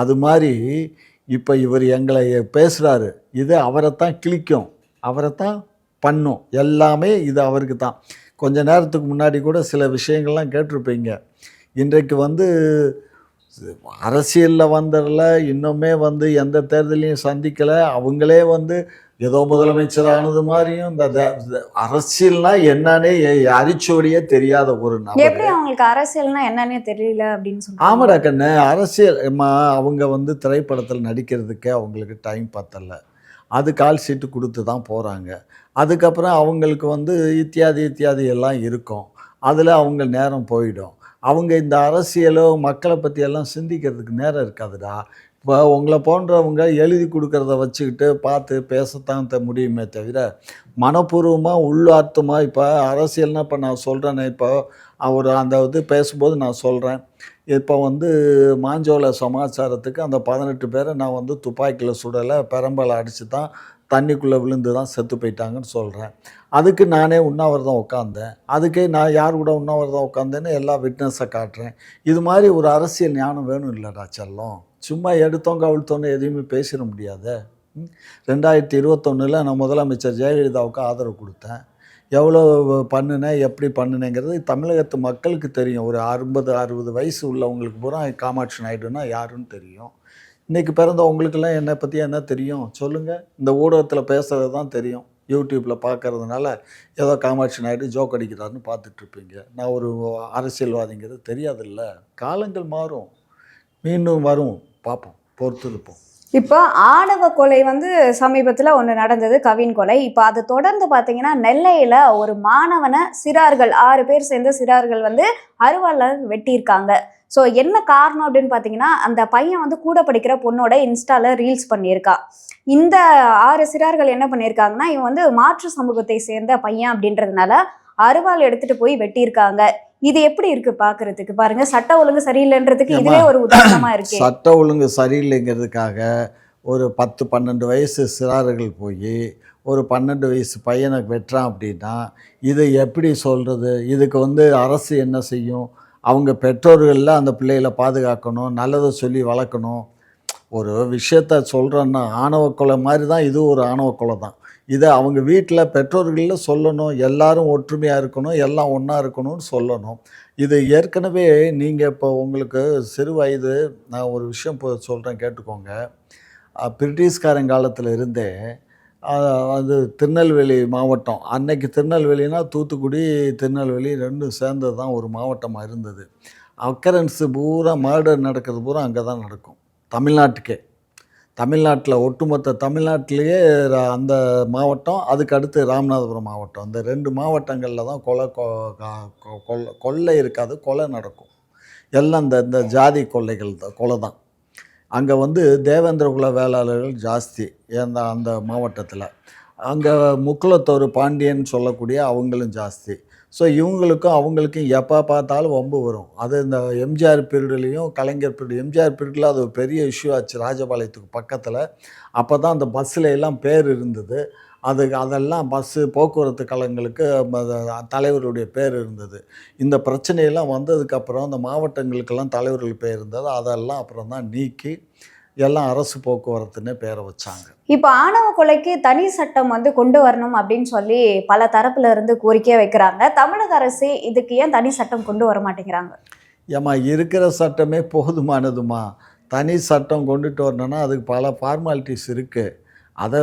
அது மாதிரி இப்போ இவர் எங்களை பேசுகிறாரு. இது அவரைத்தான் கிழிக்கும், அவரைத்தான் பண்ணும். எல்லாமே இது அவருக்கு தான். கொஞ்ச நேரத்துக்கு முன்னாடி கூட சில விஷயங்கள்லாம் கேட்டிருப்பீங்க. இன்றைக்கு வந்து அரசியலில் வந்ததில் இன்னுமே வந்து எந்த தேர்தலையும் சந்திக்கலை. அவங்களே வந்து ஏதோ முதலமைச்சரானது மாதிரியும் இந்த அரசியல்னா என்னன்னே அரிச்சோடியே தெரியாத ஒரு நபர். எப்படி அவங்களுக்கு அரசியல்னா என்னன்னே தெரியல அப்படின்னு சொல்றாங்க? ஆமாடா கண்ணு, அரசியல் அவங்க வந்து திரைப்படத்தில் நடிக்கிறதுக்கே அவங்களுக்கு டைம் பத்தலை. அது கால் ஷீட்டு கொடுத்து தான் போகிறாங்க. அதுக்கப்புறம் அவங்களுக்கு வந்து இத்தியாதி எல்லாம் இருக்கும். அதில் அவங்க நேரம் போயிடும். அவங்க இந்த அரசியலோ மக்களை பற்றியெல்லாம் சிந்திக்கிறதுக்கு நேரம் இருக்காதுடா. இப்போ உங்களை போன்றவங்க எழுதி கொடுக்குறத வச்சுக்கிட்டு பார்த்து பேசத்தான் முடியுமே தவிர, மனப்பூர்வமாக உள்ளார்த்தமாக இப்போ அரசியல்னால் இப்போ நான் சொல்கிறேன்னே, இப்போ அவர் அந்த இது பேசும்போது நான் சொல்கிறேன். இப்போ வந்து மாஞ்சோலை சமாச்சாரத்துக்கு அந்த 18 பேரை நான் வந்து துப்பாக்கியில் சுடலை, பெரம்பால் அடித்து தான் தண்ணிக்குள்ளே விழுந்து தான் செத்து போயிட்டாங்கன்னு சொல்கிறேன். அதுக்கு நானே உண்ணாவிரதம் உட்காந்தேன். அதுக்கே நான் யார் கூட உண்ணாவிரதம் உட்காந்தேன்னு எல்லா விட்னஸை காட்டுறேன். இது மாதிரி ஒரு அரசியல் ஞானம் வேணும் இல்லைடா செல்லம். சும்மா எடுத்தோங்க அவிழ்த்தோன்னு எதையுமே பேசிட முடியாத. 2021 நான் முதலமைச்சர் ஜெயலலிதாவுக்கு ஆதரவு கொடுத்தேன். எவ்வளோ பண்ணினேன், எப்படி பண்ணினேங்கிறது தமிழகத்து மக்களுக்கு தெரியும். ஒரு 50-60 வயசு உள்ளவங்களுக்கு பூரா காமாட்சி நாயுடுனா யாருன்னு தெரியும். இன்றைக்கி பிறந்தவங்களுக்கெல்லாம் என்னை பற்றி என்ன தெரியும் சொல்லுங்கள்? இந்த ஊடகத்தில் பேசுகிறது தான் தெரியும். யூடியூப்பில் பார்க்கறதுனால ஏதோ காமாட்சி நாயுடு ஜோக் அடிக்கிறாருன்னு பார்த்துட்ருப்பீங்க. நான் ஒரு அரசியல்வாதிங்கிறது தெரியாதுல்ல. காலங்கள் மாறும், மீண்டும் வரும், பார்ப்போம், பொறுத்திருப்போம். இப்போ ஆணவ கொலை வந்து சமீபத்தில் ஒன்று நடந்தது, கவின் கொலை. இப்போ அதை தொடர்ந்து பார்த்தீங்கன்னா நெல்லையில் ஒரு மாணவனை சிறார்கள் 6 பேர் சேர்ந்த சிறார்கள் வந்து அருவாளால் வெட்டியிருக்காங்க. ஸோ என்ன காரணம் அப்படின்னு பார்த்தீங்கன்னா, அந்த பையன் வந்து கூட படிக்கிற பொண்ணோட இன்ஸ்டால ரீல்ஸ் பண்ணியிருக்கான். இந்த 6 சிறார்கள் என்ன பண்ணியிருக்காங்கன்னா, இவன் வந்து மாற்று சமூகத்தை சேர்ந்த பையன் அப்படின்றதுனால அருவாள் எடுத்துட்டு போய் வெட்டியிருக்காங்க. இது எப்படி இருக்கு பார்க்கறதுக்கு? பாருங்க, சட்ட ஒழுங்கு சரியில்லைன்றதுக்கு ஏம்மா, இதுவே ஒரு உதாரணமா இருக்கு. சட்ட ஒழுங்கு சரியில்லைங்கிறதுக்காக ஒரு 10, 12 வயசு சிறார்கள் போய் ஒரு 12 வயசு பையனை வெட்டுறான் அப்படின்னா, இதை எப்படி சொல்கிறது? இதுக்கு வந்து அரசு என்ன செய்யும்? அவங்க பெற்றோர்கள்ல அந்த பிள்ளைகளை பாதுகாக்கணும், நல்லதை சொல்லி வளர்க்கணும். ஒரு விஷயத்த சொல்கிறேன்னா, ஆணவ கொலை மாதிரி தான் இது, ஒரு ஆணவ கொலை தான். இதை அவங்க வீட்டில் பெற்றோர்களில் சொல்லணும், எல்லாரும் ஒற்றுமையாக இருக்கணும், எல்லாம் ஒன்றா இருக்கணும்னு சொல்லணும். இது ஏற்கனவே நீங்கள் இப்போ உங்களுக்கு சிறு வயது, நான் ஒரு விஷயம் இப்போ சொல்கிறேன் கேட்டுக்கோங்க. பிரிட்டிஷ்காரங்காலத்தில் இருந்தே அது திருநெல்வேலி மாவட்டம், அன்னைக்கு திருநெல்வேலினா தூத்துக்குடி திருநெல்வேலி ரெண்டும் சேர்ந்தது தான் ஒரு மாவட்டமாக இருந்தது. அக்கரன்ஸு பூரா மர்டர் நடக்கிறது பூரா அங்கே தான் நடக்கும், தமிழ்நாட்டுக்கே. தமிழ்நாட்டில் ஒட்டுமொத்த தமிழ்நாட்டிலேயே அந்த மாவட்டம், அதுக்கு அடுத்து ராமநாதபுரம் மாவட்டம், இந்த 2 மாவட்டங்களில் தான் கொள்ளை இருக்காது, கொலை நடக்கும். எல்லாம் இந்த இந்த ஜாதி கொள்ளைகள் தான், கொலை தான். அங்கே வந்து தேவேந்திர குல வேளாளர்கள் ஜாஸ்தி அந்த மாவட்டத்தில். அங்கே முக்குலத்தோர் பாண்டியன் சொல்லக்கூடிய அவங்களும் ஜாஸ்தி. ஸோ இவங்களுக்கும் அவங்களுக்கும் எப்போ பார்த்தாலும் வம்பு வரும். அது இந்த எம்ஜிஆர் பீரியட்லேயும் கலைஞர் பீரியட், எம்ஜிஆர் பீரியடில் அது ஒரு பெரிய இஷ்யூ ஆச்சு ராஜபாளையத்துக்கு பக்கத்தில். அப்போ தான் அந்த பஸ்ஸில் எல்லாம் பேர் இருந்தது. அதெல்லாம் பஸ்ஸு போக்குவரத்து கழகங்களுக்கு தலைவருடைய பேர் இருந்தது. இந்த பிரச்சனையெல்லாம் வந்ததுக்கப்புறம் அந்த மாவட்டங்களுக்கெல்லாம் தலைவர்கள் பேர் இருந்தது. அதெல்லாம் அப்புறம் தான் நீக்கி எல்லாம் அரசு போக்குவரத்துன்னு பேரை வச்சாங்க. இப்போ ஆணவ கொலைக்கு தனி சட்டம் வந்து கொண்டு வரணும் அப்படின்னு சொல்லி பல தரப்புல இருந்து கோரிக்கை வைக்கிறாங்க. தமிழக அரசு இதுக்கு ஏன் தனி சட்டம் கொண்டு வர மாட்டேங்கிறாங்க? ஏம்மா, இருக்கிற சட்டமே போதுமானதுமா. தனி சட்டம் கொண்டுட்டு வரணும்னா அதுக்கு பல ஃபார்மாலிட்டிஸ் இருக்குது. அதை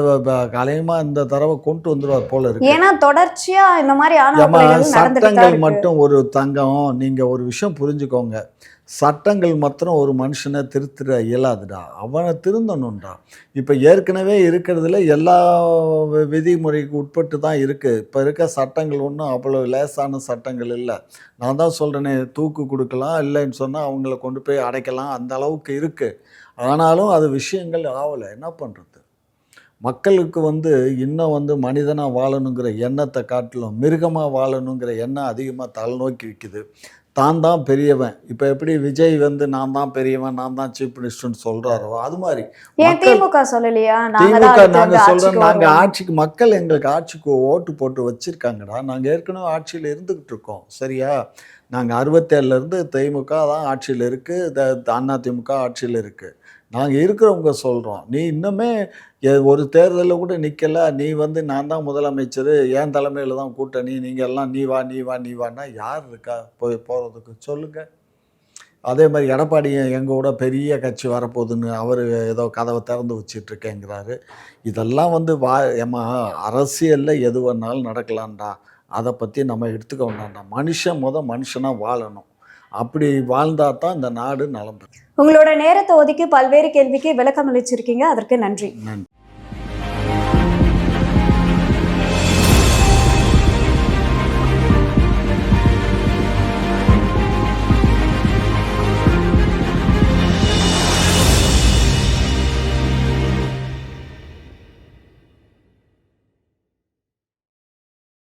கலையமாக இந்த தடவை கொண்டு வந்துடுவார் போல இருக்கு. ஏன்னா தொடர்ச்சியா இந்த மாதிரி ஆணவ ஏம்மா, கொலைகள் நடந்துட்டு தான் சட்டங்கள் இருக்கு. மட்டும் ஒரு தங்கம், நீங்கள் ஒரு விஷயம் புரிஞ்சுக்கோங்க. சட்டங்கள் மாத்திரம் ஒரு மனுஷனை திருத்திட இயலாதுடா, அவனை திருந்தணும்டா. இப்போ ஏற்கனவே இருக்கிறதுல எல்லா விதிமுறைக்கு உட்பட்டு தான் இருக்குது. இப்போ இருக்க சட்டங்கள் ஒன்றும் அவ்வளோ லேசான சட்டங்கள் இல்லை. நான் தான் சொல்கிறேனே, தூக்கு கொடுக்கலாம், இல்லைன்னு சொன்னால் அவங்கள கொண்டு போய் அடைக்கலாம், அந்த அளவுக்கு இருக்குது. ஆனாலும் அது விஷயங்கள் ஆகலை. என்ன பண்ணுறது? மக்களுக்கு வந்து இன்னும் வந்து மனிதனாக வாழணுங்கிற எண்ணத்தை காட்டிலும் மிருகமாக வாழணுங்கிற எண்ணம் அதிகமாக தலை விற்குது. தான் பெரியவன். இப்போ எப்படி விஜய் வந்து நான் தான் பெரியவன், நான் தான் சீஃப் மினிஸ்டர்னு சொல்கிறாரோ, அது மாதிரி ஏன் திமுக சொல்லலையா? திமுக நாங்கள் சொல்கிறோம், நாங்கள் ஆட்சிக்கு, மக்கள் எங்களுக்கு ஆட்சிக்கு ஓட்டு போட்டு வச்சுருக்காங்கடா. நாங்கள் ஏற்கனவே ஆட்சியில் இருந்துக்கிட்டு இருக்கோம், சரியா? நாங்கள் 67லேருந்து திமுக தான் ஆட்சியில் இருக்குது, அதிமுக ஆட்சியில் இருக்குது. நாங்கள் இருக்கிறவங்க சொல்கிறோம். நீ இன்னுமே ஒரு தேர்தலில் கூட நிற்கலை, நீ வந்து நான் தான் முதலமைச்சர், என் தலைமையில் தான் கூட்டணி, நீங்கள் எல்லாம் நீ வா நீ வா நீ வான்னா யார் இருக்கா போகிறதுக்கு சொல்லுங்கள். அதே மாதிரி எடப்பாடியும் எங்கள் கூட பெரிய கட்சி வரப்போகுதுன்னு அவர் ஏதோ கதவை திறந்து வச்சிட்ருக்கேங்கிறாரு. இதெல்லாம் வந்து ஏம்மா, அரசியலில் எது வேணாலும் நடக்கலாம்டா, அதை பற்றி நம்ம எடுத்துக்க வேண்டாம்டா. மனுஷன் மனுஷனாக வாழணும். அப்படி வாழ்ந்தால் தான் இந்த நாடு நலம் பெறும். உங்களோட நேரத்தை ஒதுக்கி பல்வேறு கேள்விக்கு விளக்கம் அளிச்சிருக்கீங்க, அதற்கு நன்றி. நன்றி.